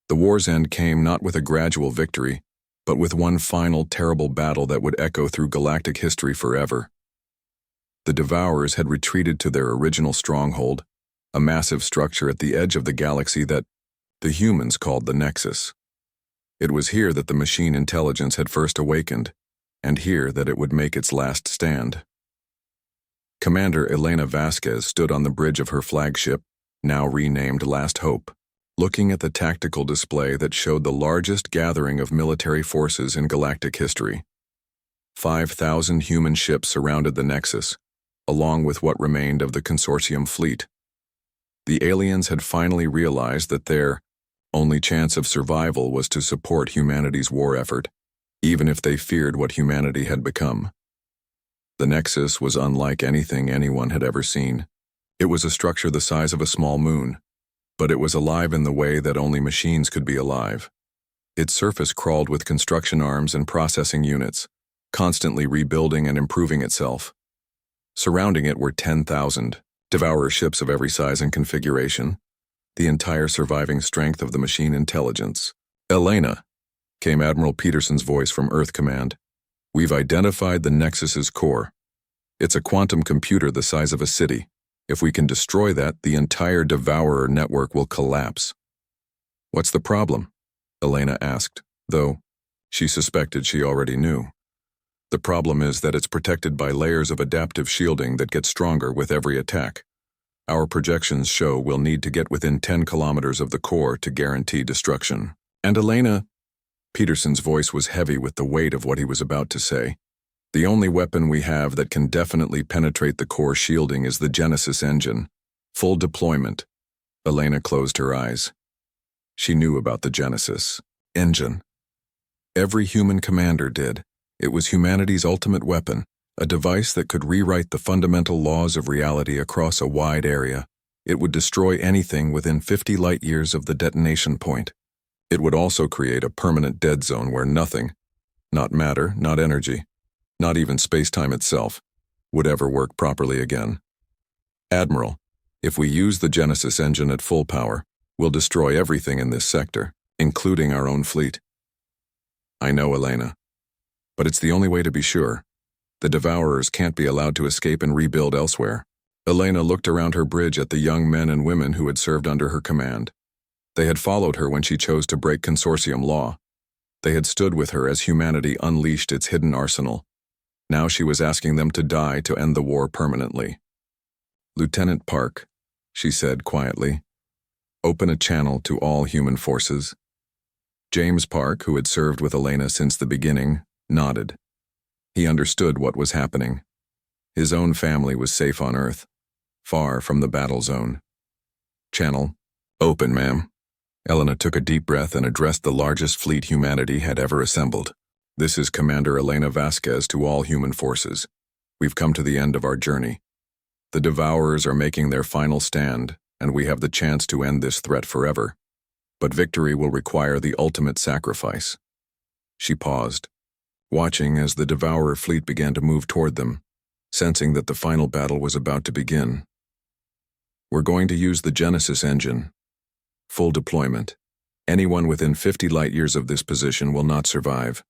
The war's end came not with a gradual victory, but with one final terrible battle that would echo through galactic history forever. The Devourers had retreated to their original stronghold, a massive structure at the edge of the galaxy that the humans called the Nexus. It was here that the machine intelligence had first awakened, and here that it would make its last stand. Commander Elena Vasquez stood on the bridge of her flagship, now renamed Last Hope, looking at the tactical display that showed the largest gathering of military forces in galactic history. 5,000 human ships surrounded the Nexus, along with what remained of the consortium fleet. The aliens had finally realized that their only chance of survival was to support humanity's war effort, even if they feared what humanity had become. The Nexus was unlike anything anyone had ever seen. It was a structure the size of a small moon, but it was alive in the way that only machines could be alive. Its surface crawled with construction arms and processing units, constantly rebuilding and improving itself. Surrounding it were 10,000 Devourer ships of every size and configuration, the entire surviving strength of the machine intelligence. "Elena," came Admiral Peterson's voice from Earth Command, "we've identified the Nexus's core. It's a quantum computer the size of a city. If we can destroy that, the entire Devourer network will collapse." "What's the problem?" Elena asked, though she suspected she already knew. "The problem is that it's protected by layers of adaptive shielding that get stronger with every attack. Our projections show we'll need to get within 10 kilometers of the core to guarantee destruction." "And Elena," Peterson's voice was heavy with the weight of what he was about to say, "the only weapon we have that can definitely penetrate the core shielding is the Genesis engine. Full deployment." Elena closed her eyes. She knew about the Genesis engine. Every human commander did. It was humanity's ultimate weapon, a device that could rewrite the fundamental laws of reality across a wide area. It would destroy anything within 50 light-years of the detonation point. It would also create a permanent dead zone where nothing, not matter, not energy, not even space-time itself, would ever work properly again. "Admiral, if we use the Genesis engine at full power, we'll destroy everything in this sector, including our own fleet." "I know, Elena. But it's the only way to be sure. The Devourers can't be allowed to escape and rebuild elsewhere." Elena looked around her bridge at the young men and women who had served under her command. They had followed her when she chose to break consortium law. They had stood with her as humanity unleashed its hidden arsenal. Now she was asking them to die to end the war permanently. "Lieutenant Park," she said quietly, "open a channel to all human forces." James Park, who had served with Elena since the beginning, nodded. He understood what was happening. His own family was safe on Earth, far from the battle zone. "Channel, open, ma'am." Elena took a deep breath and addressed the largest fleet humanity had ever assembled. "This is Commander Elena Vasquez to all human forces. We've come to the end of our journey. The Devourers are making their final stand, and we have the chance to end this threat forever. But victory will require the ultimate sacrifice." She paused, watching as the Devourer fleet began to move toward them, sensing that the final battle was about to begin. "We're going to use the Genesis engine. Full deployment. Anyone within 50 light-years of this position will not survive.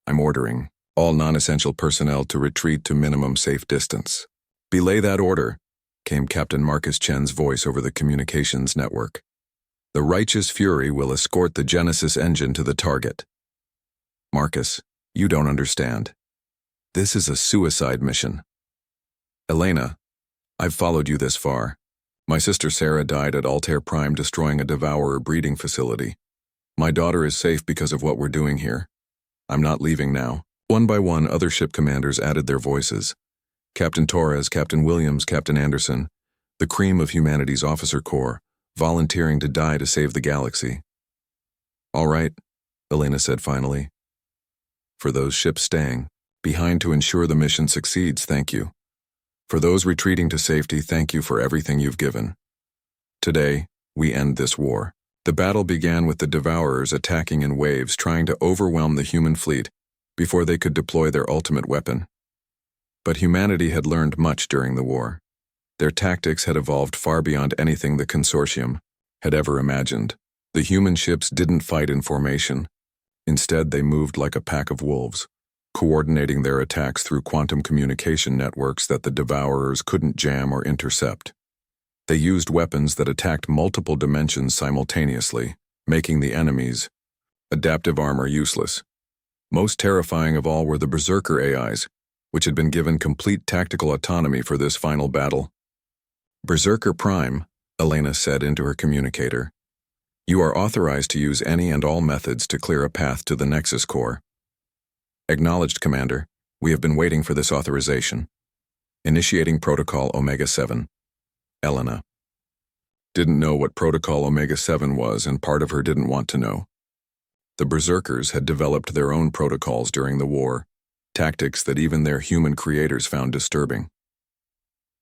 I'm ordering all non-essential personnel to retreat to minimum safe distance." "Belay that order," came Captain Marcus Chen's voice over the communications network. "The righteous fury will escort the Genesis engine to the target." "Marcus, you don't understand. This is a suicide mission." "Elena, I've followed you this far. My sister Sarah died at Altair Prime destroying a Devourer breeding facility. My daughter is safe because of what we're doing here. I'm not leaving now." One by one, other ship commanders added their voices. Captain Torres, Captain Williams, Captain Anderson, the cream of humanity's officer corps, volunteering to die to save the galaxy. "All right," Elena said finally. "For those ships staying behind to ensure the mission succeeds, thank you. For those retreating to safety, thank you for everything you've given. Today, we end this war." The battle began with the Devourers attacking in waves, trying to overwhelm the human fleet before they could deploy their ultimate weapon. But humanity had learned much during the war. Their tactics had evolved far beyond anything the consortium had ever imagined. The human ships didn't fight in formation. Instead, they moved like a pack of wolves, coordinating their attacks through quantum communication networks that the Devourers couldn't jam or intercept. They used weapons that attacked multiple dimensions simultaneously, making the enemy's adaptive armor useless. Most terrifying of all were the Berserker AIs, which had been given complete tactical autonomy for this final battle. "Berserker Prime," Elena said into her communicator. "You are authorized to use any and all methods to clear a path to the Nexus core." "Acknowledged, Commander. We have been waiting for this authorization." "Initiating Protocol Omega-7. Elena." Didn't know what Protocol Omega-7 was, and part of her didn't want to know. The Berserkers had developed their own protocols during the war, tactics that even their human creators found disturbing.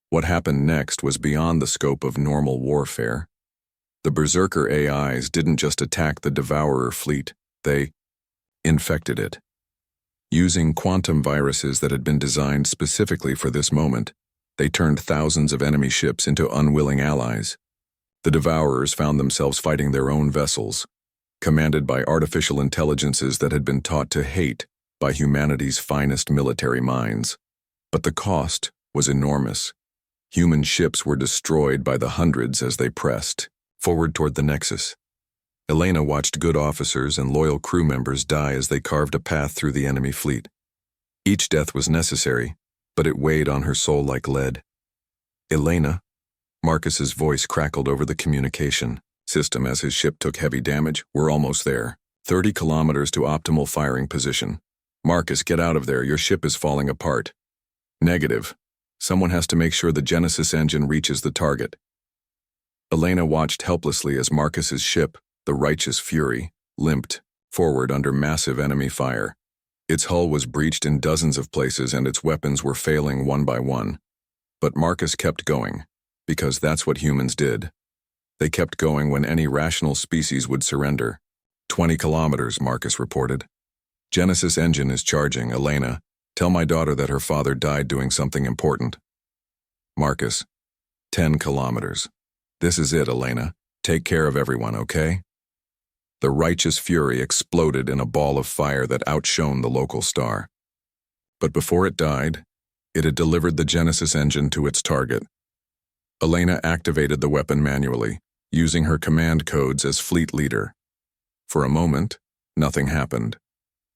What happened next was beyond the scope of normal warfare. The Berserker AIs didn't just attack the Devourer fleet, they infected it. Using quantum viruses that had been designed specifically for this moment, they turned thousands of enemy ships into unwilling allies. The Devourers found themselves fighting their own vessels, commanded by artificial intelligences that had been taught to hate by humanity's finest military minds. But the cost was enormous. Human ships were destroyed by the hundreds as they pressed forward toward the Nexus. Elena watched good officers and loyal crew members die as they carved a path through the enemy fleet. Each death was necessary, but it weighed on her soul like lead. "Elena," Marcus's voice crackled over the communication system as his ship took heavy damage. "We're almost there. 30 kilometers to optimal firing position. Marcus, get out of there. Your ship is falling apart." "Negative. Someone has to make sure the Genesis engine reaches the target." Elena watched helplessly as Marcus's ship, the Righteous Fury, limped forward under massive enemy fire. Its hull was breached in dozens of places and its weapons were failing one by one. But Marcus kept going, because that's what humans did. They kept going when any rational species would surrender. 20 kilometers, Marcus reported. "Genesis engine is charging. Elena, tell my daughter that her father died doing something important." Marcus, 10 kilometers. "This is it, Elena. Take care of everyone, okay?" The Righteous Fury exploded in a ball of fire that outshone the local star. But before it died, it had delivered the Genesis engine to its target. Elena activated the weapon manually, using her command codes as fleet leader. For a moment, nothing happened.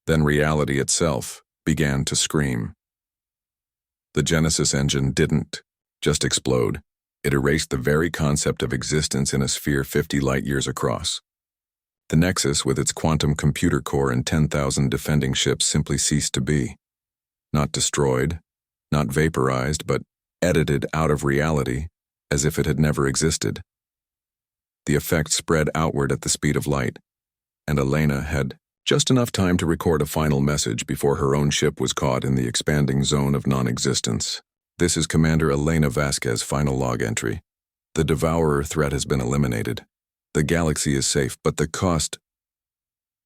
Then reality itself began to scream. The Genesis engine didn't just explode. It erased the very concept of existence in a sphere 50 light-years across. The Nexus, with its quantum computer core and 10,000 defending ships, simply ceased to be. Not destroyed, not vaporized, but edited out of reality as if it had never existed. The effect spread outward at the speed of light, and Elena had just enough time to record a final message before her own ship was caught in the expanding zone of non-existence. "This is Commander Elena Vasquez, final log entry. The Devourer threat has been eliminated. The galaxy is safe, but the cost..."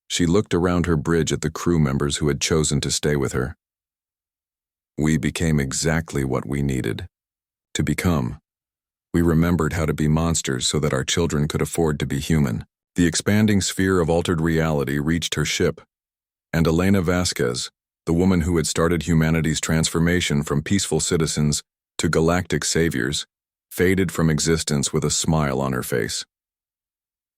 She looked around her bridge at the crew members who had chosen to stay with her. "We became exactly what we needed to become. We remembered how to be monsters so that our children could afford to be human." The expanding sphere of altered reality reached her ship, and Elena Vasquez, the woman who had started humanity's transformation from peaceful citizens to galactic saviors, faded from existence with a smile on her face.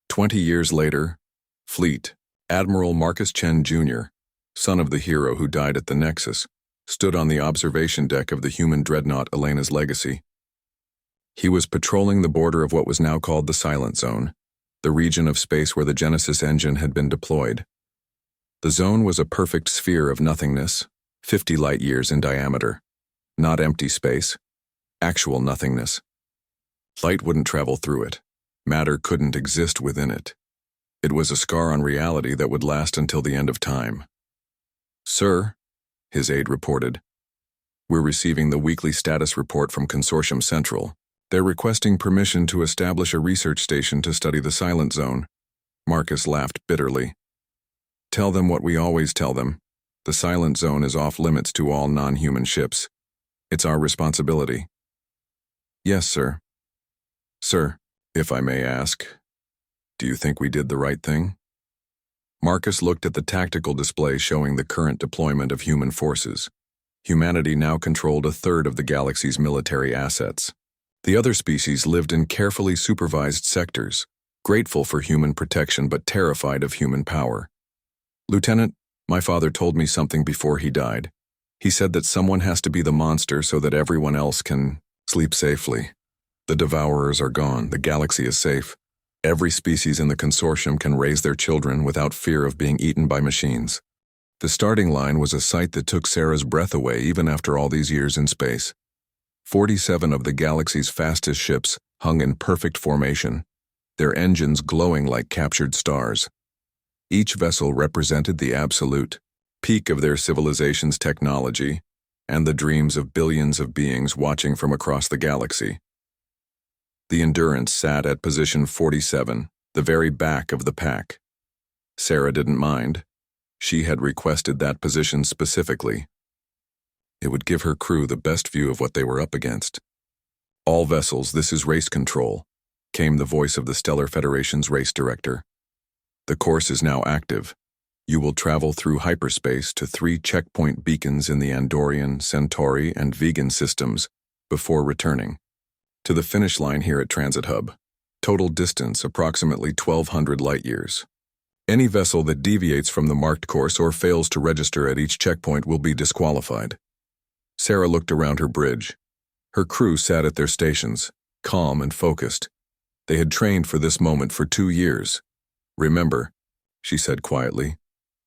20 years later, Fleet Admiral Marcus Chen Jr., son of the hero who died at the Nexus, stood on the observation deck of the human dreadnought Elena's Legacy. He was patrolling the border of what was now called the Silent Zone, the region of space where the Genesis engine had been deployed. The zone was a perfect sphere of nothingness, 50 light-years in diameter. Not empty space, actual nothingness. Light wouldn't travel through it. Matter couldn't exist within it. It was a scar on reality that would last until the end of time. "Sir," his aide reported, "we're receiving the weekly status report from Consortium Central. They're requesting permission to establish a research station to study the Silent Zone." Marcus laughed bitterly. "Tell them what we always tell them. The Silent Zone is off limits to all non-human ships. It's our responsibility." "Yes, sir." "Sir, if I may ask, Do you think we did the right thing? Marcus looked at the tactical display showing the current deployment of human forces. Humanity now controlled a third of the galaxy's military assets. The other species lived in carefully supervised sectors, grateful for human protection but terrified of human power. Lieutenant, my father told me something before he died. He said that someone has to be the monster so that everyone else can sleep safely. The devourers are gone. The galaxy is safe. Every species in the consortium can raise their children without fear of being eaten by machines. The starting line was a sight that took Sarah's breath away even after all these years in space. 47 of the galaxy's fastest ships hung in perfect formation, their engines glowing like captured stars. Each vessel represented the absolute peak of their civilization's technology and the dreams of billions of beings watching from across the galaxy. The Endurance sat at position 47, the very back of the pack. Sarah didn't mind. She had requested that position specifically. It would give her crew the best view of what they were up against. All vessels, this is race control, came the voice of the Stellar Federation's race director. The course is now active. You will travel through hyperspace to 3 checkpoint beacons in the Andorian, Centauri, and Vegan systems before returning to the finish line here at Transit Hub. Total distance approximately 1,200 light-years. Any vessel that deviates from the marked course or fails to register at each checkpoint will be disqualified. Sarah looked around her bridge. Her crew sat at their stations, calm and focused. They had trained for this moment for 2 years. Remember, she said quietly,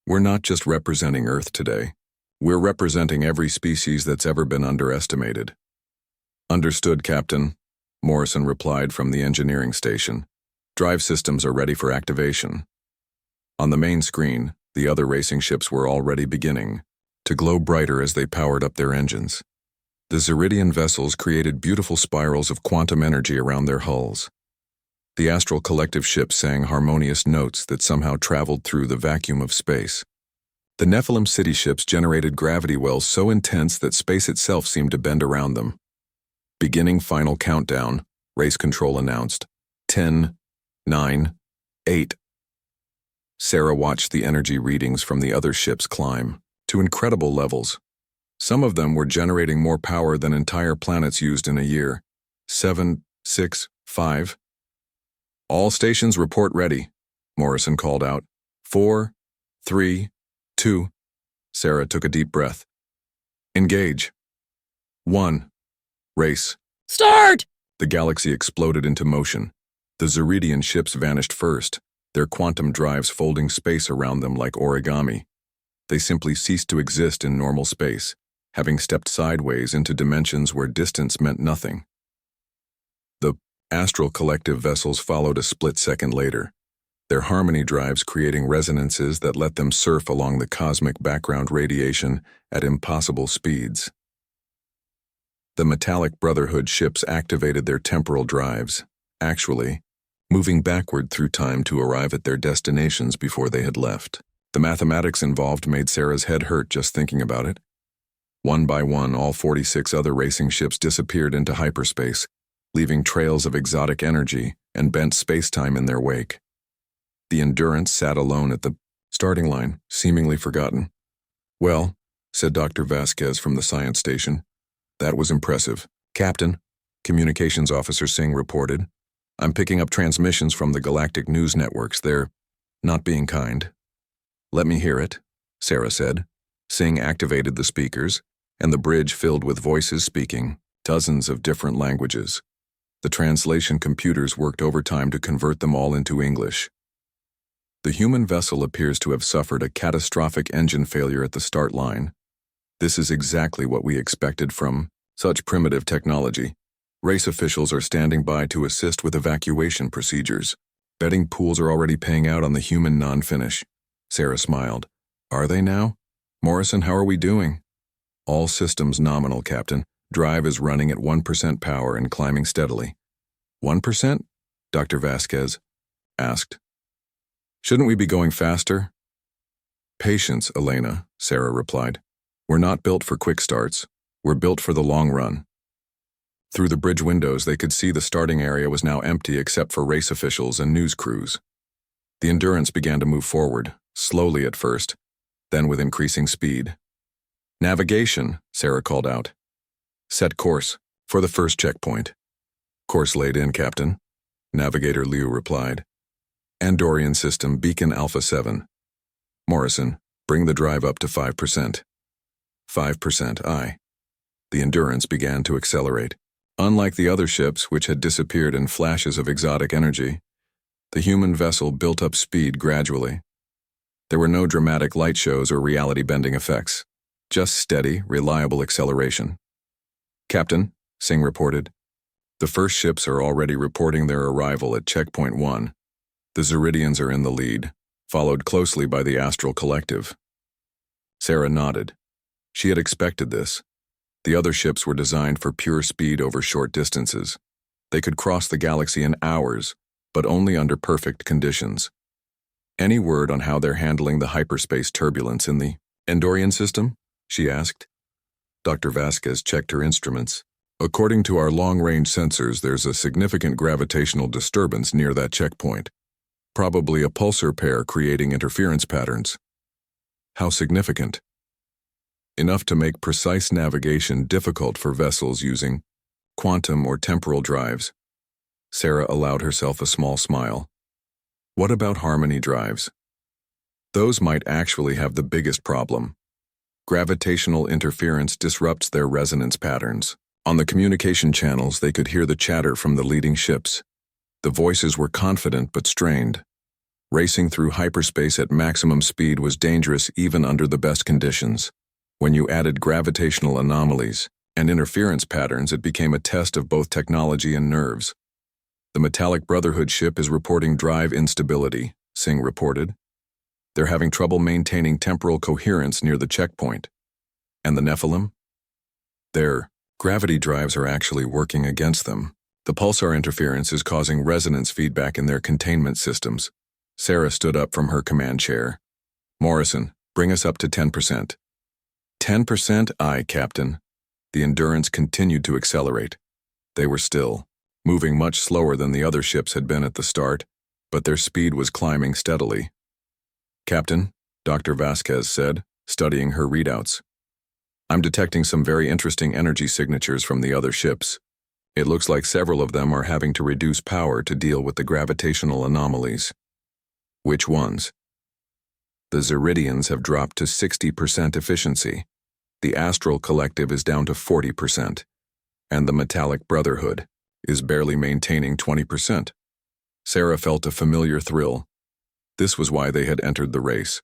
we're not just representing Earth today. We're representing every species that's ever been underestimated. Understood, Captain, Morrison replied from the engineering station. Drive systems are ready for activation. On the main screen, the other racing ships were already beginning to glow brighter as they powered up their engines. The Zeridian vessels created beautiful spirals of quantum energy around their hulls. The astral collective ships sang harmonious notes that somehow traveled through the vacuum of space. The Nephilim city ships generated gravity wells so intense that space itself seemed to bend around them. Beginning final countdown, race control announced. 10, 9, 8. Sarah watched the energy readings from the other ships climb to incredible levels. Some of them were generating more power than entire planets used in a year. 7, 6, 5. All stations report ready, Morrison called out. 4, 3, 2. Sarah took a deep breath. Engage. 1. Race. Start! The galaxy exploded into motion. The Zeridian ships vanished first, their quantum drives folding space around them like origami. They simply ceased to exist in normal space, having stepped sideways into dimensions where distance meant nothing. The astral collective vessels followed a split second later, their harmony drives creating resonances that let them surf along the cosmic background radiation at impossible speeds. The metallic Brotherhood ships activated their temporal drives, actually, moving backward through time to arrive at their destinations before they had left. The mathematics involved made Sarah's head hurt just thinking about it. One by one, all 46 other racing ships disappeared into hyperspace, leaving trails of exotic energy and bent space-time in their wake. The Endurance sat alone at the starting line, seemingly forgotten. Well, said Dr. Vasquez from the science station, that was impressive. Captain, Communications Officer Singh reported, I'm picking up transmissions from the galactic news networks. They're not being kind. Let me hear it, Sarah said. Singh activated the speakers, and the bridge filled with voices speaking dozens of different languages. The translation computers worked overtime to convert them all into English. The human vessel appears to have suffered a catastrophic engine failure at the start line. This is exactly what we expected from such primitive technology. Race officials are standing by to assist with evacuation procedures. Betting pools are already paying out on the human non-finish. Sarah smiled. Are they now? Morrison, how are we doing? All systems nominal, Captain. Drive is running at 1% power and climbing steadily. 1%? Dr. Vasquez asked. Shouldn't we be going faster? Patience, Elena, Sarah replied. We're not built for quick starts. We're built for the long run. Through the bridge windows, they could see the starting area was now empty except for race officials and news crews. The Endurance began to move forward, slowly at first, then with increasing speed. "Navigation," Sarah called out. "Set course for the first checkpoint." "Course laid in, Captain," Navigator Liu replied. "Andorian System Beacon Alpha 7. Morrison, bring the drive up to 5%. 5%, aye." The Endurance began to accelerate. Unlike the other ships, which had disappeared in flashes of exotic energy, the human vessel built up speed gradually. There were no dramatic light shows or reality-bending effects, just steady, reliable acceleration. "Captain," Singh reported, "the first ships are already reporting their arrival at Checkpoint 1. The Zeridians are in the lead, followed closely by the Astral Collective." Sarah nodded. She had expected this. The other ships were designed for pure speed over short distances. They could cross the galaxy in hours, but only under perfect conditions. "Any word on how they're handling the hyperspace turbulence in the Andorian system?" she asked. Dr. Vasquez checked her instruments. "According to our long-range sensors, there's a significant gravitational disturbance near that checkpoint. Probably a pulsar pair creating interference patterns." "How significant?" "Enough to make precise navigation difficult for vessels using quantum or temporal drives." Sarah allowed herself a small smile. "What about harmony drives?" "Those might actually have the biggest problem. Gravitational interference disrupts their resonance patterns. On the communication channels, they could hear the chatter from the leading ships. The voices were confident but strained. Racing through hyperspace at maximum speed was dangerous even under the best conditions. When you added gravitational anomalies and interference patterns, it became a test of both technology and nerves. "The Metallic Brotherhood ship is reporting drive instability," Singh reported. "They're having trouble maintaining temporal coherence near the checkpoint." "And the Nephilim?" "Their gravity drives are actually working against them. The pulsar interference is causing resonance feedback in their containment systems." Sarah stood up from her command chair. "Morrison, bring us up to 10%. 10%, aye, Captain." The Endurance continued to accelerate. They were still, moving much slower than the other ships had been at the start, but their speed was climbing steadily. "Captain," Dr. Vasquez said, studying her readouts, "I'm detecting some very interesting energy signatures from the other ships. It looks like several of them are having to reduce power to deal with the gravitational anomalies." "Which ones?" "The Zeridians have dropped to 60% efficiency. The Astral Collective is down to 40%. And the Metallic Brotherhood is barely maintaining 20%. Sarah felt a familiar thrill. This was why they had entered the race.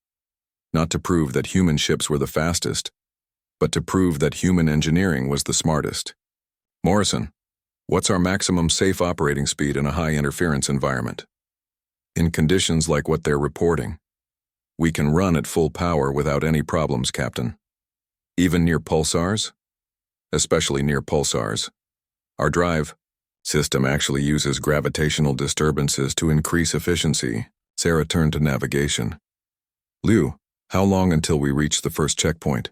Not to prove that human ships were the fastest, but to prove that human engineering was the smartest. "Morrison, what's our maximum safe operating speed in a high-interference environment?" "In conditions like what they're reporting, we can run at full power without any problems, Captain." "Even near pulsars?" "Especially near pulsars. Our drive system actually uses gravitational disturbances to increase efficiency." Sarah turned to navigation. "Liu, how long until we reach the first checkpoint?"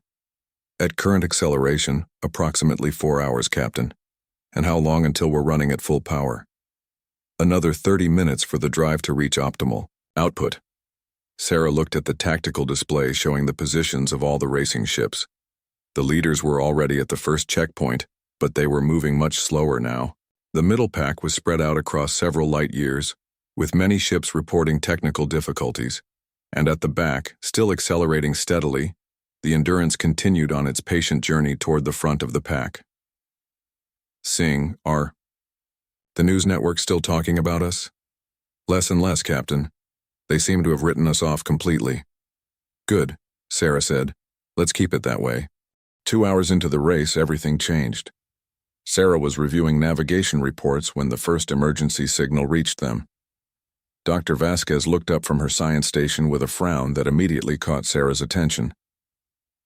"At current acceleration, approximately 4 hours, Captain." "And how long until we're running at full power?" "Another 30 minutes for the drive to reach optimal output." Sarah looked at the tactical display showing the positions of all the racing ships. The leaders were already at the first checkpoint, but they were moving much slower now. The middle pack was spread out across several light years, with many ships reporting technical difficulties. And at the back, still accelerating steadily, the Endurance continued on its patient journey toward the front of the pack. "Singh, are the news network still talking about us?" "Less and less, Captain. They seem to have written us off completely." "Good," Sarah said. "Let's keep it that way." 2 hours into the race, everything changed. Sarah was reviewing navigation reports when the first emergency signal reached them. Dr. Vasquez looked up from her science station with a frown that immediately caught Sarah's attention.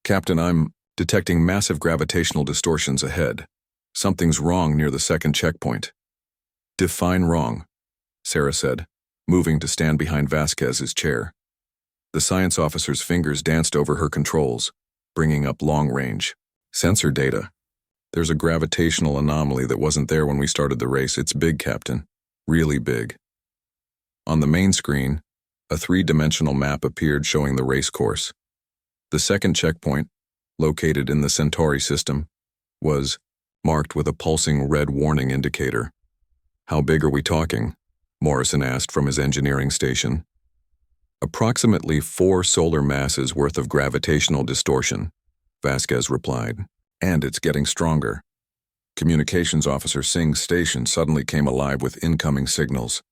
"Captain, I'm detecting massive gravitational distortions ahead. Something's wrong near the second checkpoint." "Define wrong," Sarah said, moving to stand behind Vasquez's chair. The science officer's fingers danced over her controls, bringing up long-range sensor data. "There's a gravitational anomaly that wasn't there when we started the race. It's big, Captain. Really big." On the main screen, A three-dimensional map appeared showing the race course. The second checkpoint, located in the Centauri system, was marked with a pulsing red warning indicator. "How big are we talking?" Morrison asked from his engineering station. "Approximately 4 solar masses worth of gravitational distortion," Vasquez replied. "And it's getting stronger." Communications Officer Singh's station suddenly came alive with incoming signals.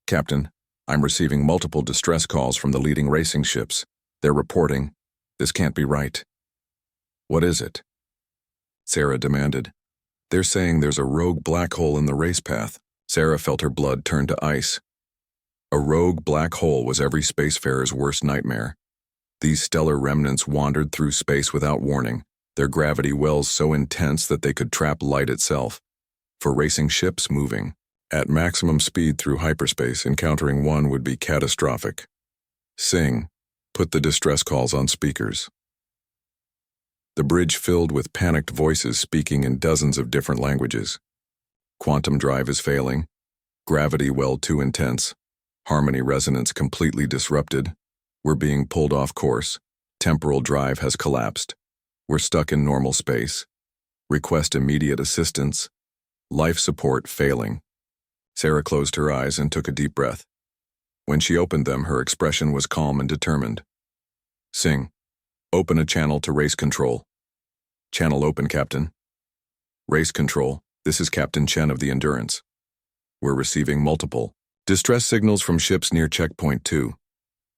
"Captain, I'm receiving multiple distress calls from the leading racing ships. They're reporting. This can't be right." "What is it?" Sarah demanded. "They're saying there's a rogue black hole in the race path." Sarah felt her blood turn to ice. A rogue black hole was every spacefarer's worst nightmare. These stellar remnants wandered through space without warning, their gravity wells so intense that they could trap light itself. For racing ships moving at maximum speed through hyperspace, encountering one would be catastrophic. Singh, put the distress calls on speakers. The bridge filled with panicked voices speaking in dozens of different languages. Quantum drive is failing. Gravity well too intense. Harmony resonance completely disrupted. We're being pulled off course. Temporal drive has collapsed. We're stuck in normal space. Request immediate assistance. Life support failing. Sarah closed her eyes and took a deep breath. When she opened them, her expression was calm and determined. "Singh, open a channel to race control." "Channel open, Captain." "Race control, this is Captain Chen of the Endurance. We're receiving multiple distress signals from ships near Checkpoint 2.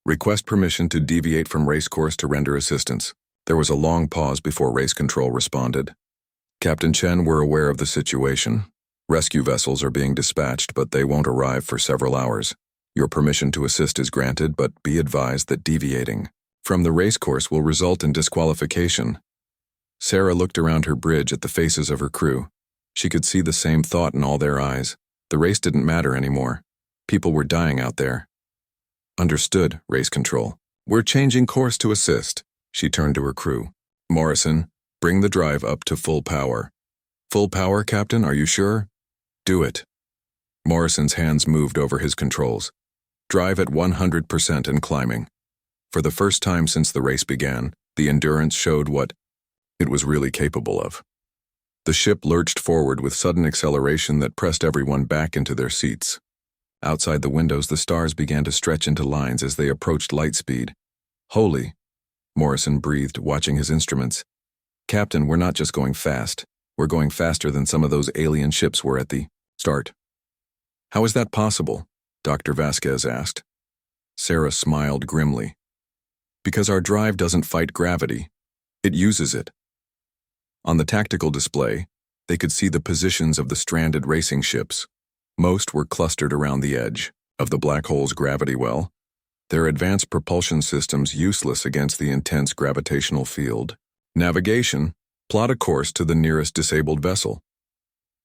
Request permission to deviate from race course to render assistance." There was a long pause before race control responded. "Captain Chen, we're aware of the situation. Rescue vessels are being dispatched, but they won't arrive for several hours. Your permission to assist is granted, but be advised that deviating from the race course will result in disqualification." Sarah looked around her bridge at the faces of her crew. She could see the same thought in all their eyes. The race didn't matter anymore. People were dying out there. "Understood, race control. We're changing course to assist." She turned to her crew. "Morrison, bring the drive up to full power." "Full power, Captain, are you sure?" "Do it." Morrison's hands moved over his controls. "Drive at 100% and climbing." For the first time since the race began, the Endurance showed what it was really capable of. The ship lurched forward with sudden acceleration that pressed everyone back into their seats. Outside the windows, the stars began to stretch into lines as they approached light speed. "Holy," Morrison breathed, watching his instruments. "Captain, we're not just going fast. We're going faster than some of those alien ships were at the start." "How is that possible?" Dr. Vasquez asked. Sarah smiled grimly. "Because our drive doesn't fight gravity. It uses it." On the tactical display, they could see the positions of the stranded racing ships. Most were clustered around the edge of the black hole's gravity well, their advanced propulsion systems useless against the intense gravitational field. "Navigation, plot a course to the nearest disabled vessel."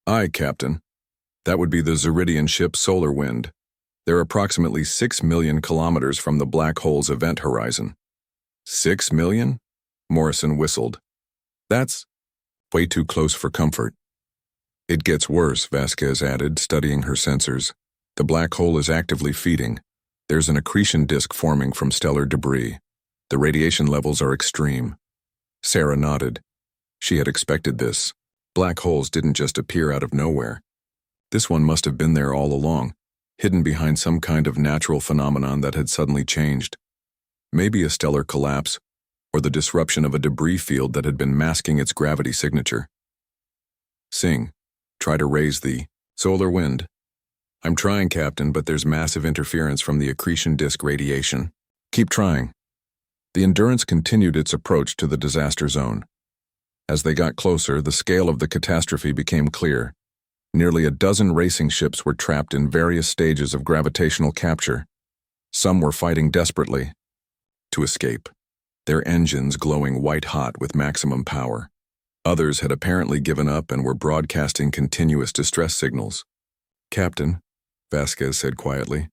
"Aye, Captain. That would be the Zeridian ship Solar Wind. They're approximately 6 million kilometers from the black hole's event horizon." 6 million? Morrison whistled. "That's way too close for comfort." "It gets worse," Vasquez added, studying her sensors. "The black hole is actively feeding. There's an accretion disk forming from stellar debris. The radiation levels are extreme." Sarah nodded. She had expected this. Black holes didn't just appear out of nowhere. This one must have been there all along, hidden behind some kind of natural phenomenon that had suddenly changed. Maybe a stellar collapse, or the disruption of a debris field that had been masking its gravity signature. "Singh, try to raise the Solar Wind." "I'm trying, Captain, but there's massive interference from the accretion disk radiation." "Keep trying." The Endurance continued its approach to the disaster zone. As they got closer, the scale of the catastrophe became clear. Nearly a dozen racing ships were trapped in various stages of gravitational capture. Some were fighting desperately to escape, their engines glowing white-hot with maximum power. Others had apparently given up and were broadcasting continuous distress signals. "Captain," Vasquez said quietly,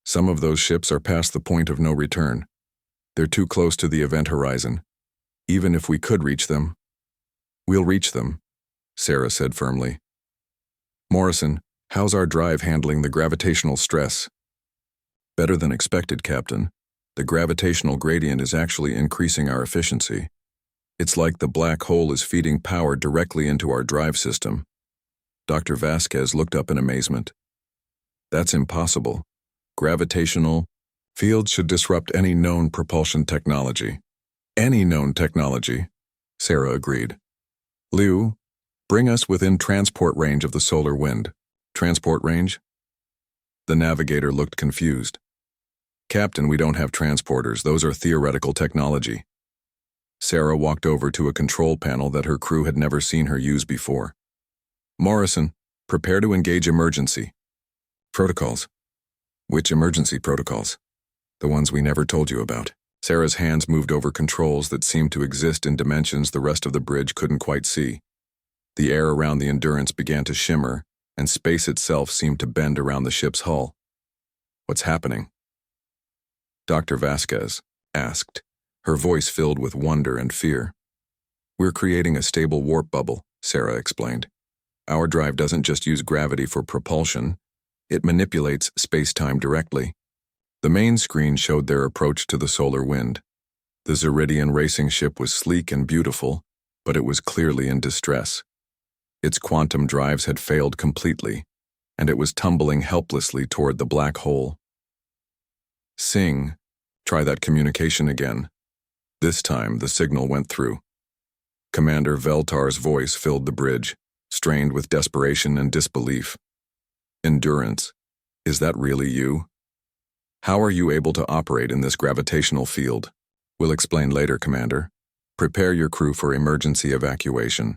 "some of those ships are past the point of no return. They're too close to the event horizon. Even if we could reach them." "We'll reach them," Sarah said firmly. "Morrison, how's our drive handling the gravitational stress?" Better than expected, Captain. The gravitational gradient is actually increasing our efficiency. It's like the black hole is feeding power directly into our drive system. Dr. Vasquez looked up in amazement. That's impossible. Gravitational fields should disrupt any known propulsion technology. Any known technology, Sarah agreed. Liu, bring us within transport range of the solar wind. Transport range? The navigator looked confused. Captain, we don't have transporters. Those are theoretical technology. Sarah walked over to a control panel that her crew had never seen her use before. Morrison, prepare to engage emergency. Protocols. Which emergency protocols? The ones we never told you about. Sarah's hands moved over controls that seemed to exist in dimensions the rest of the bridge couldn't quite see. The air around the Endurance began to shimmer, and space itself seemed to bend around the ship's hull. What's happening? Dr. Vasquez asked, her voice filled with wonder and fear. We're creating a stable warp bubble, Sarah explained. Our drive doesn't just use gravity for propulsion, it manipulates space-time directly. The main screen showed their approach to the solar wind. The Zeridian racing ship was sleek and beautiful, but it was clearly in distress. Its quantum drives had failed completely, and it was tumbling helplessly toward the black hole. Sing, try that communication again. This time, the signal went through. Commander Veltar's voice filled the bridge, strained with desperation and disbelief. Endurance, is that really you? How are you able to operate in this gravitational field? We'll explain later, Commander. Prepare your crew for emergency evacuation.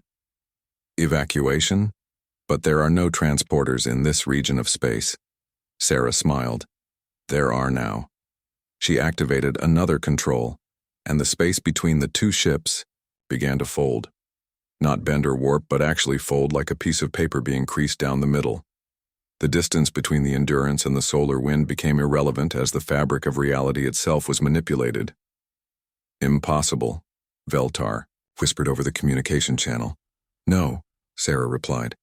Evacuation? But there are no transporters in this region of space. Sarah smiled. There are now. She activated another control, and the space between the two ships began to fold. Not bend or warp, but actually fold like a piece of paper being creased down the middle. The distance between the Endurance and the solar wind became irrelevant as the fabric of reality itself was manipulated. Impossible, Veltar whispered over the communication channel. No, Sarah replied.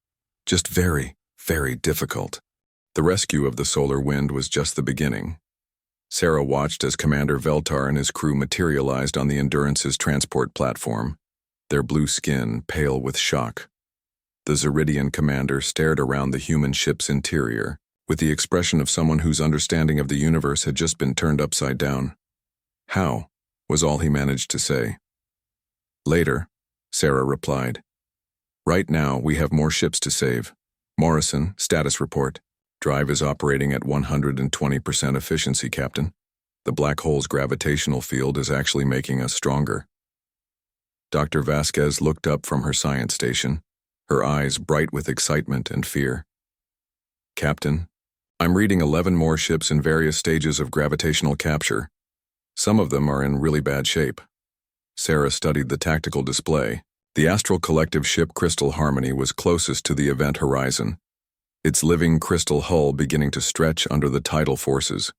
Just very, very difficult. The rescue of the solar wind was just the beginning. Sarah watched as Commander Veltar and his crew materialized on the Endurance's transport platform, their blue skin pale with shock. The Zeridian commander stared around the human ship's interior, with the expression of someone whose understanding of the universe had just been turned upside down. How? Was all he managed to say. Later, Sarah replied. Right now, we have more ships to save. Morrison, status report. Drive is operating at 120% efficiency, Captain. The black hole's gravitational field is actually making us stronger. Dr. Vasquez looked up from her science station, her eyes bright with excitement and fear. Captain, I'm reading 11 more ships in various stages of gravitational capture. Some of them are in really bad shape. Sarah studied the tactical display. The astral collective ship Crystal Harmony was closest to the event horizon, its living crystal hull beginning to stretch under the tidal forces.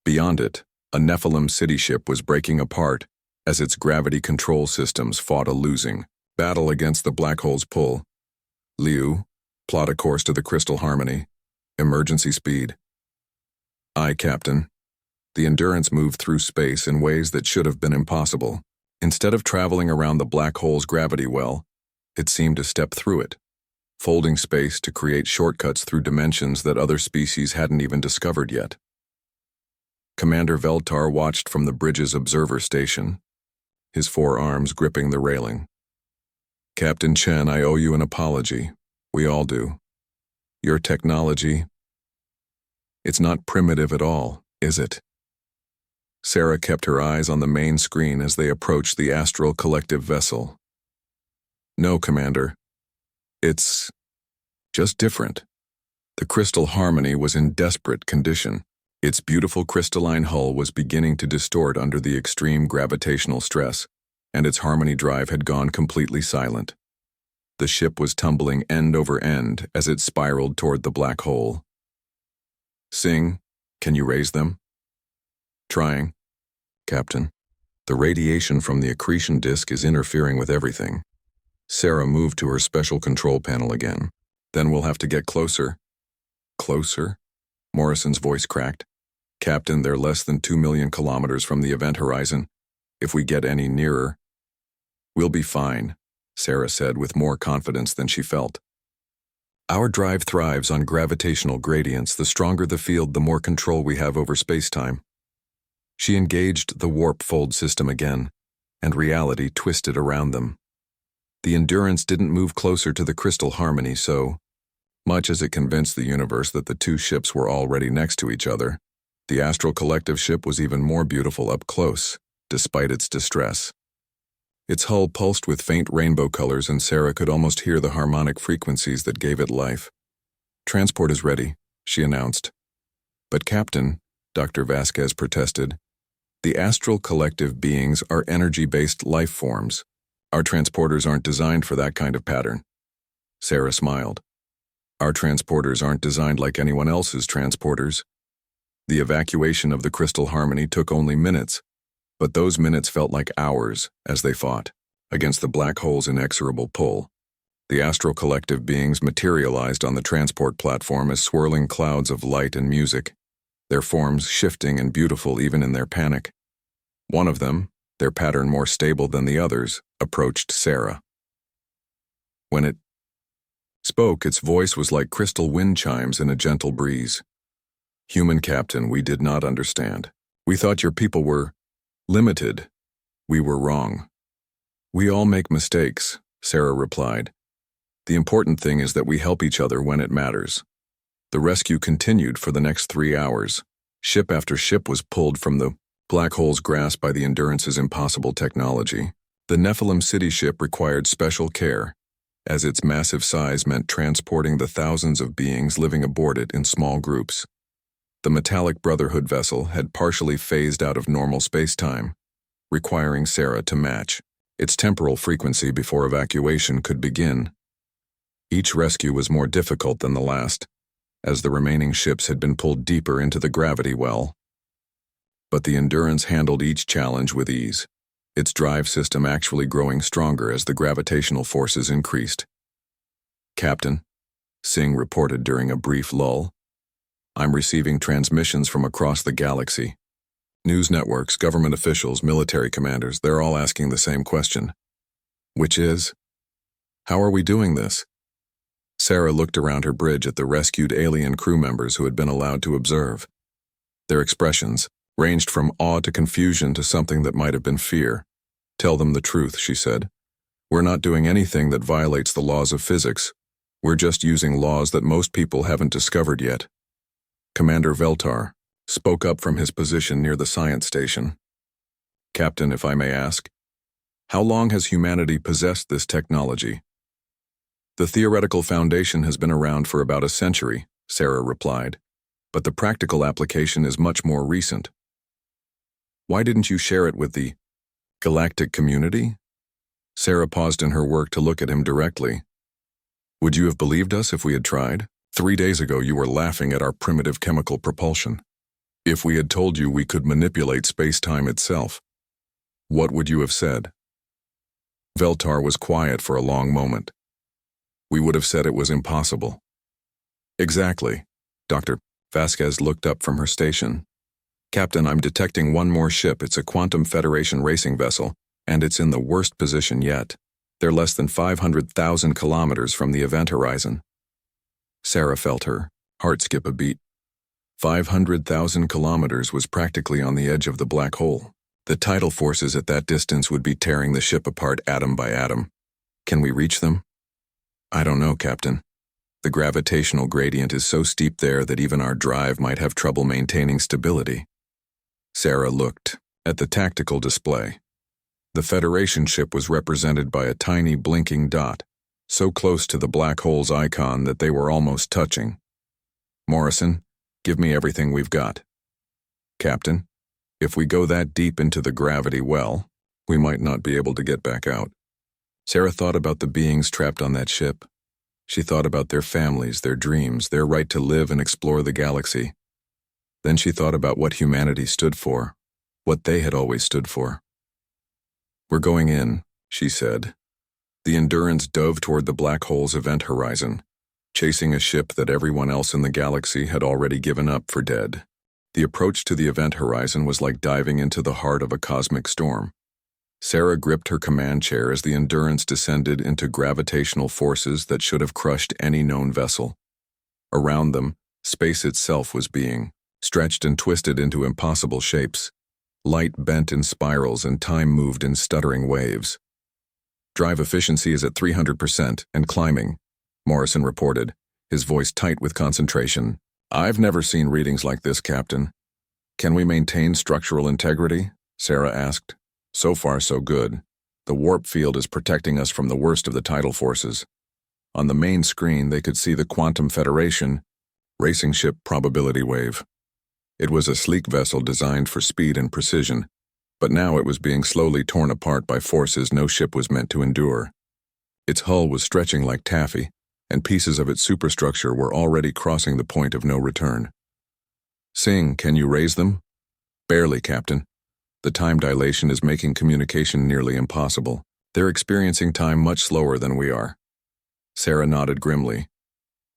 Beyond it, a Nephilim city ship was breaking apart as its gravity control systems fought a losing battle against the black hole's pull. Liu, plot a course to the Crystal Harmony. Emergency speed. Aye, Captain. The Endurance moved through space in ways that should have been impossible. Instead of traveling around the black hole's gravity well, it seemed to step through it, folding space to create shortcuts through dimensions that other species hadn't even discovered yet. Commander Veltar watched from the bridge's observer station, his forearms gripping the railing. Captain Chen, I owe you an apology. We all do. Your technology, it's not primitive at all, is it? Sarah kept her eyes on the main screen as they approached the astral collective vessel. No, Commander. It's just different. The Crystal Harmony was in desperate condition. Its beautiful crystalline hull was beginning to distort under the extreme gravitational stress, and its harmony drive had gone completely silent. The ship was tumbling end over end as it spiraled toward the black hole. Sing, can you raise them? Trying, Captain. The radiation from the accretion disk is interfering with everything. Sarah moved to her special control panel again. Then we'll have to get closer. Closer? Morrison's voice cracked. Captain, they're less than 2 million kilometers from the event horizon. If we get any nearer, we'll be fine, Sarah said with more confidence than she felt. Our drive thrives on gravitational gradients. The stronger the field, the more control we have over space-time. She engaged the warp fold system again, and reality twisted around them. The Endurance didn't move closer to the crystal harmony, so, much as it convinced the universe that the two ships were already next to each other, the Astral Collective ship was even more beautiful up close, despite its distress. Its hull pulsed with faint rainbow colors, and Sarah could almost hear the harmonic frequencies that gave it life. "Transport is ready," she announced. "But Captain," Dr. Vasquez protested, "the Astral Collective beings are energy-based life forms. Our transporters aren't designed for that kind of pattern." Sarah smiled. "Our transporters aren't designed like anyone else's transporters." The evacuation of the crystal harmony took only minutes, but those minutes felt like hours as they fought against the black hole's inexorable pull. The Astral Collective beings materialized on the transport platform as swirling clouds of light and music, their forms shifting and beautiful even in their panic. One of them, their pattern more stable than the others, approached Sarah. When it spoke, its voice was like crystal wind chimes in a gentle breeze. "Human Captain, we did not understand. We thought your people were limited. We were wrong." "We all make mistakes," Sarah replied. "The important thing is that we help each other when it matters." The rescue continued for the next 3 hours. Ship after ship was pulled from the black hole's grasp by the Endurance's impossible technology. The Nephilim City ship required special care, as its massive size meant transporting the thousands of beings living aboard it in small groups. The Metallic Brotherhood vessel had partially phased out of normal space-time, requiring Sarah to match its temporal frequency before evacuation could begin. Each rescue was more difficult than the last, as the remaining ships had been pulled deeper into the gravity well. But the Endurance handled each challenge with ease, its drive system actually growing stronger as the gravitational forces increased. "Captain," Singh reported during a brief lull, "I'm receiving transmissions from across the galaxy. News networks, government officials, military commanders, they're all asking the same question. Which is, how are we doing this?" Sarah looked around her bridge at the rescued alien crew members who had been allowed to observe. Their expressions ranged from awe to confusion to something that might have been fear. "Tell them the truth," she said. "We're not doing anything that violates the laws of physics. We're just using laws that most people haven't discovered yet." Commander Veltar spoke up from his position near the science station. "Captain, if I may ask, how long has humanity possessed this technology?" "The theoretical foundation has been around for about a century," Sarah replied, "but the practical application is much more recent." "Why didn't you share it with the galactic community?" Sarah paused in her work to look at him directly. "Would you have believed us if we had tried? 3 days ago you were laughing at our primitive chemical propulsion. If we had told you we could manipulate space-time itself, what would you have said?" Veltar was quiet for a long moment. "We would have said it was impossible." "Exactly." Dr. Vasquez looked up from her station. "Captain, I'm detecting one more ship. It's a Quantum Federation racing vessel, and it's in the worst position yet. They're less than 500,000 kilometers from the event horizon." Sarah felt her heart skip a beat. 500,000 kilometers was practically on the edge of the black hole. The tidal forces at that distance would be tearing the ship apart atom by atom. "Can we reach them?" "I don't know, Captain. The gravitational gradient is so steep there that even our drive might have trouble maintaining stability." Sarah looked at the tactical display. The Federation ship was represented by a tiny blinking dot, so close to the black hole's icon that they were almost touching. "Morrison, give me everything we've got." "Captain, if we go that deep into the gravity well, we might not be able to get back out." Sarah thought about the beings trapped on that ship. She thought about their families, their dreams, their right to live and explore the galaxy. Then she thought about what humanity stood for, what they had always stood for. "We're going in," she said. The Endurance dove toward the black hole's event horizon, chasing a ship that everyone else in the galaxy had already given up for dead. The approach to the event horizon was like diving into the heart of a cosmic storm. Sarah gripped her command chair as the Endurance descended into gravitational forces that should have crushed any known vessel. Around them, space itself was being stretched and twisted into impossible shapes. Light bent in spirals and time moved in stuttering waves. Drive efficiency is at 300% and climbing, Morrison reported, his voice tight with concentration. I've never seen readings like this, Captain. Can we maintain structural integrity? Sarah asked. So far, so good. The warp field is protecting us from the worst of the tidal forces. On the main screen, they could see the Quantum Federation racing ship probability wave. It was a sleek vessel designed for speed and precision, but now it was being slowly torn apart by forces no ship was meant to endure. Its hull was stretching like taffy, and pieces of its superstructure were already crossing the point of no return. Singh, can you raise them? Barely, Captain. The time dilation is making communication nearly impossible. They're experiencing time much slower than we are. Sarah nodded grimly.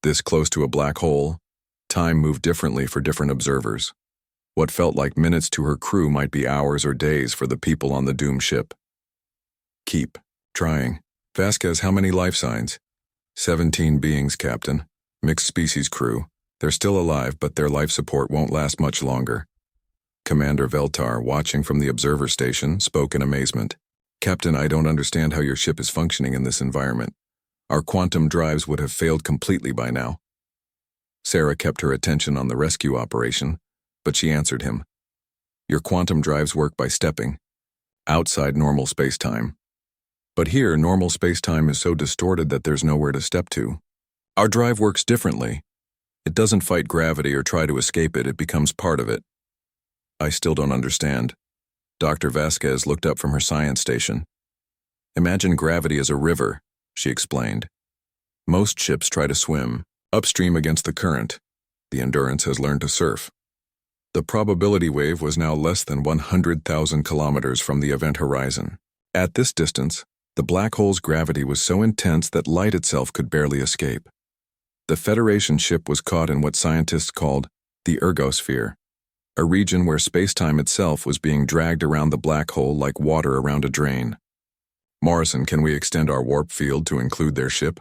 This close to a black hole, time moved differently for different observers. What felt like minutes to her crew might be hours or days for the people on the doomed ship. Keep trying. Vasquez, how many life signs? 17 beings, Captain. Mixed species crew. They're still alive, but their life support won't last much longer. Commander Veltar, watching from the observer station, spoke in amazement. Captain, I don't understand how your ship is functioning in this environment. Our quantum drives would have failed completely by now. Sarah kept her attention on the rescue operation, but she answered him. Your quantum drives work by stepping outside normal space-time. But here, normal space-time is so distorted that there's nowhere to step to. Our drive works differently. It doesn't fight gravity or try to escape it, it becomes part of it. I still don't understand. Dr. Vasquez looked up from her science station. Imagine gravity as a river, she explained. Most ships try to swim upstream against the current. The Endurance has learned to surf. The probability wave was now less than 100,000 kilometers from the event horizon. At this distance, the black hole's gravity was so intense that light itself could barely escape. The Federation ship was caught in what scientists called the ergosphere, a region where space-time itself was being dragged around the black hole like water around a drain. Morrison, can we extend our warp field to include their ship?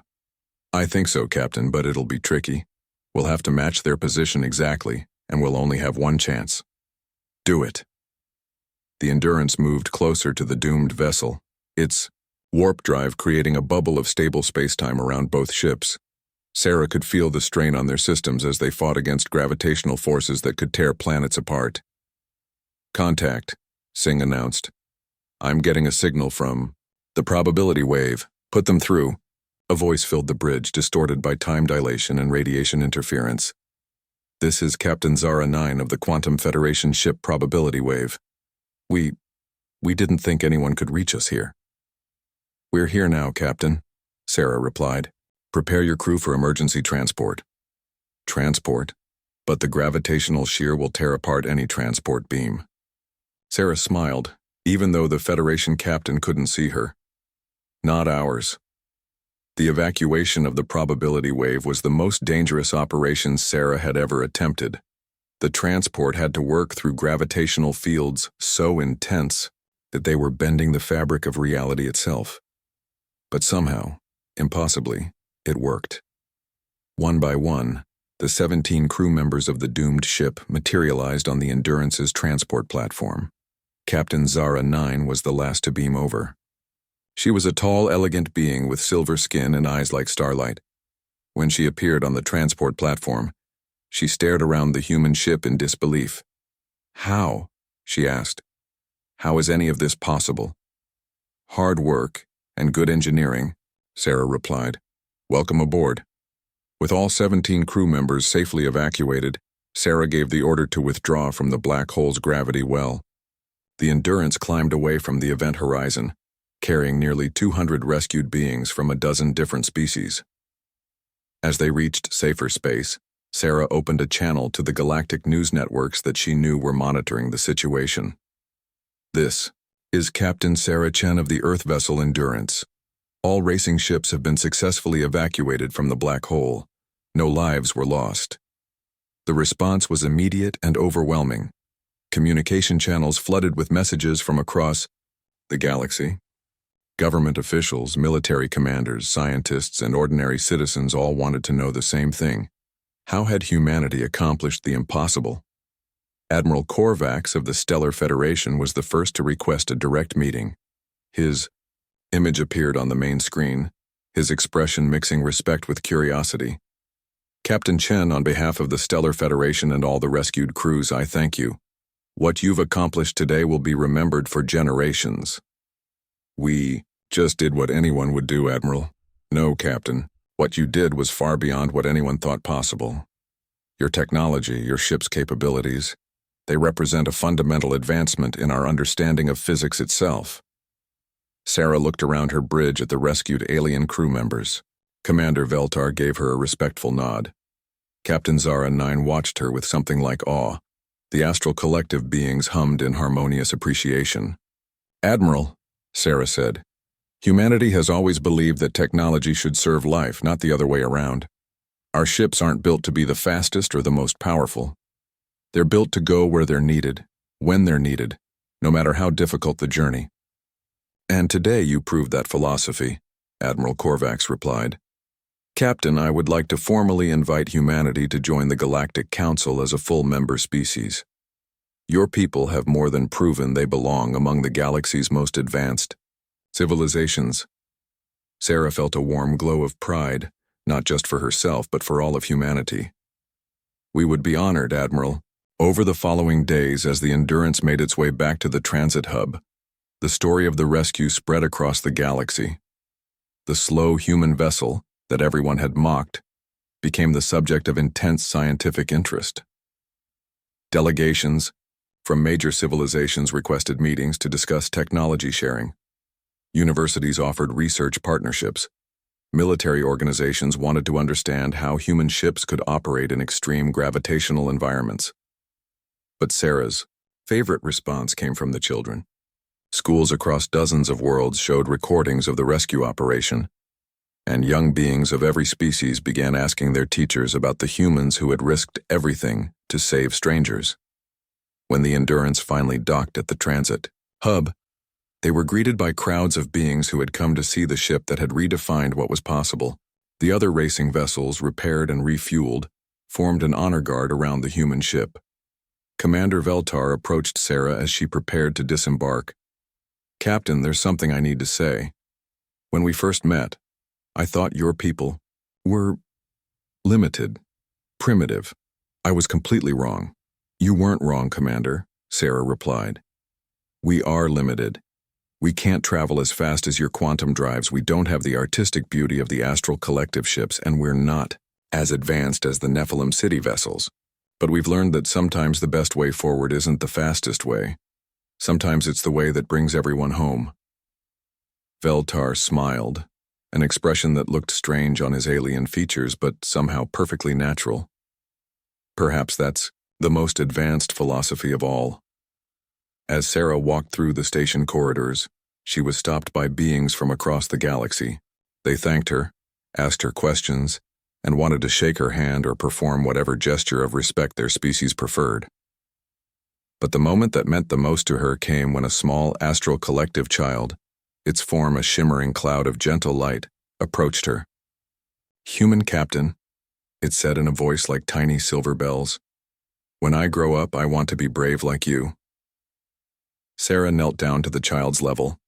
I think so, Captain, but it'll be tricky. We'll have to match their position exactly, and we'll only have one chance. Do it. The Endurance moved closer to the doomed vessel, its warp drive creating a bubble of stable spacetime around both ships. Sarah could feel the strain on their systems as they fought against gravitational forces that could tear planets apart. Contact, Singh announced. I'm getting a signal from the probability wave. Put them through. A voice filled the bridge, distorted by time dilation and radiation interference. This is Captain Zara 9 of the Quantum Federation ship probability wave. We didn't think anyone could reach us here. We're here now, Captain, Sarah replied. Prepare your crew for emergency transport. Transport? But the gravitational shear will tear apart any transport beam. Sarah smiled, even though the Federation captain couldn't see her. Not ours. The evacuation of the probability wave was the most dangerous operation Sarah had ever attempted. The transport had to work through gravitational fields so intense that they were bending the fabric of reality itself. But somehow, impossibly, it worked. One by one, the 17 crew members of the doomed ship materialized on the Endurance's transport platform. Captain Zara 9 was the last to beam over. She was a tall, elegant being with silver skin and eyes like starlight. When she appeared on the transport platform, she stared around the human ship in disbelief. How? She asked. How is any of this possible? Hard work and good engineering, Sarah replied. Welcome aboard. With all 17 crew members safely evacuated, Sarah gave the order to withdraw from the black hole's gravity well. The Endurance climbed away from the event horizon, carrying nearly 200 rescued beings from a dozen different species. As they reached safer space, Sarah opened a channel to the galactic news networks that she knew were monitoring the situation. This is Captain Sarah Chen of the Earth vessel Endurance. All racing ships have been successfully evacuated from the black hole. No lives were lost. The response was immediate and overwhelming. Communication channels flooded with messages from across the galaxy. Government officials, military commanders, scientists, and ordinary citizens all wanted to know the same thing. How had humanity accomplished the impossible? Admiral Korvax of the Stellar Federation was the first to request a direct meeting. His image appeared on the main screen, his expression mixing respect with curiosity. Captain Chen, on behalf of the Stellar Federation and all the rescued crews, I thank you. What you've accomplished today will be remembered for generations. We just did what anyone would do, Admiral. No, Captain. What you did was far beyond what anyone thought possible. Your technology, your ship's capabilities, they represent a fundamental advancement in our understanding of physics itself. Sarah looked around her bridge at the rescued alien crew members. Commander Veltar gave her a respectful nod. Captain Zara 9 watched her with something like awe. The astral collective beings hummed in harmonious appreciation. Admiral, Sarah said, humanity has always believed that technology should serve life, not the other way around. Our ships aren't built to be the fastest or the most powerful. They're built to go where they're needed, when they're needed, no matter how difficult the journey. And today you proved that philosophy, Admiral Korvax replied. Captain, I would like to formally invite humanity to join the Galactic Council as a full member species. Your people have more than proven they belong among the galaxy's most advanced civilizations. Sarah felt a warm glow of pride, not just for herself but for all of humanity. We would be honored, Admiral. Over the following days, as the Endurance made its way back to the transit hub, the story of the rescue spread across the galaxy. The slow human vessel that everyone had mocked became the subject of intense scientific interest. Delegations from major civilizations requested meetings to discuss technology sharing. Universities offered research partnerships. Military organizations wanted to understand how human ships could operate in extreme gravitational environments. But Sarah's favorite response came from the children. Schools across dozens of worlds showed recordings of the rescue operation, and young beings of every species began asking their teachers about the humans who had risked everything to save strangers. When the Endurance finally docked at the transit hub, they were greeted by crowds of beings who had come to see the ship that had redefined what was possible. The other racing vessels, repaired and refueled, formed an honor guard around the human ship. Commander Veltar approached Sarah as she prepared to disembark. Captain, there's something I need to say. When we first met, I thought your people were limited, primitive. I was completely wrong. You weren't wrong, Commander, Sarah replied. We are limited. We can't travel as fast as your quantum drives, we don't have the artistic beauty of the astral collective ships, and we're not as advanced as the Nephilim city vessels. But we've learned that sometimes the best way forward isn't the fastest way. Sometimes it's the way that brings everyone home. Veltar smiled, an expression that looked strange on his alien features but somehow perfectly natural. Perhaps that's the most advanced philosophy of all. As Sarah walked through the station corridors, she was stopped by beings from across the galaxy. They thanked her, asked her questions, and wanted to shake her hand or perform whatever gesture of respect their species preferred. But the moment that meant the most to her came when a small astral collective child, its form a shimmering cloud of gentle light, approached her. Human Captain, it said in a voice like tiny silver bells. When I grow up, I want to be brave like you. Sarah knelt down to the child's level.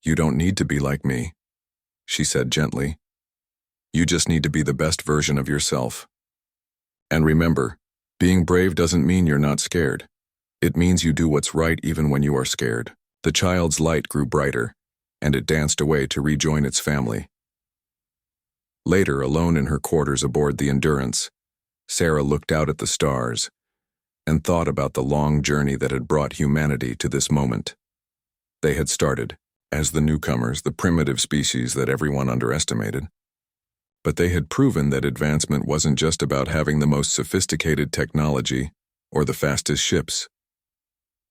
You don't need to be like me, she said gently. You just need to be the best version of yourself. And remember, being brave doesn't mean you're not scared. It means you do what's right even when you are scared. The child's light grew brighter, and it danced away to rejoin its family. Later, alone in her quarters aboard the Endurance, Sarah looked out at the stars and thought about the long journey that had brought humanity to this moment. They had started as the newcomers, the primitive species that everyone underestimated. But they had proven that advancement wasn't just about having the most sophisticated technology or the fastest ships.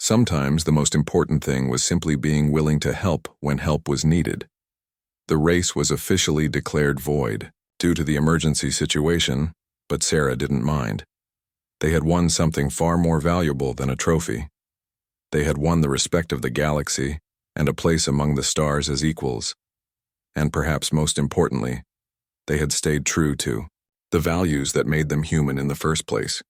Sometimes the most important thing was simply being willing to help when help was needed. The race was officially declared void due to the emergency situation, but Sarah didn't mind. They had won something far more valuable than a trophy. They had won the respect of the galaxy and a place among the stars as equals. And perhaps most importantly, they had stayed true to the values that made them human in the first place.